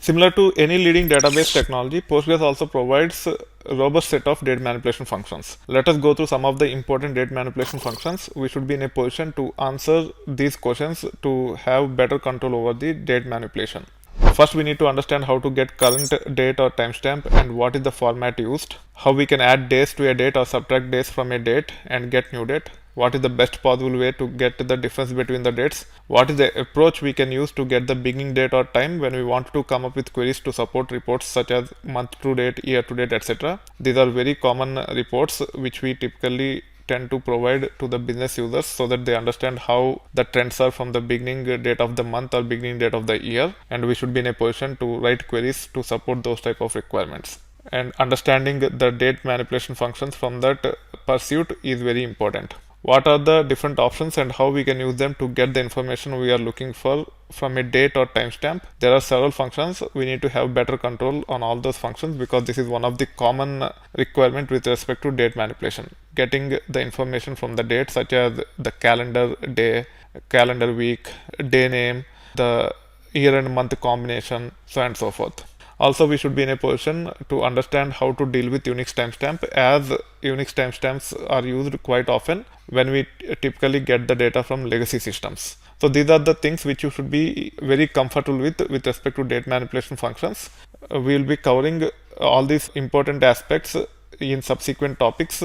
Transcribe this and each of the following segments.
Similar to any leading database technology, Postgres also provides a robust set of data manipulation functions. Let us go through some of the important data manipulation functions. We should be in a position to answer these questions to have better control over the date manipulation. First, we need to understand how to get current date or timestamp and what is the format used, how we can add days to a date or subtract days from a date and get new date, what is the best possible way to get the difference between the dates, what is the approach we can use to get the beginning date or time when we want to come up with queries to support reports such as month to date, year to date, etc. These are very common reports which we typically tend to provide to the business users so that they understand how the trends are from the beginning date of the month or beginning date of the year, and we should be in a position to write queries to support those type of requirements. And understanding the date manipulation functions from that pursuit is very important. What are the different options and how we can use them to get the information we are looking for from a date or timestamp? There are several functions. We need to have better control on all those functions because this is one of the common requirement with respect to date manipulation. Getting the information from the date such as the calendar day, calendar week, day name, the year and month combination, so on and so forth. Also, we should be in a position to understand how to deal with Unix timestamp, as Unix timestamps are used quite often when we typically get the data from legacy systems. So these are the things which you should be very comfortable with respect to date manipulation functions. We will be covering all these important aspects in subsequent topics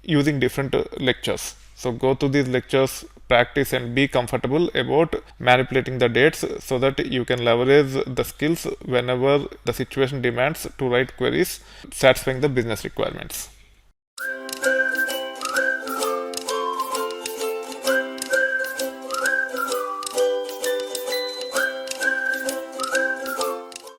using different lectures. So go to these lectures, practice and be comfortable about manipulating the dates so that you can leverage the skills whenever the situation demands to write queries satisfying the business requirements.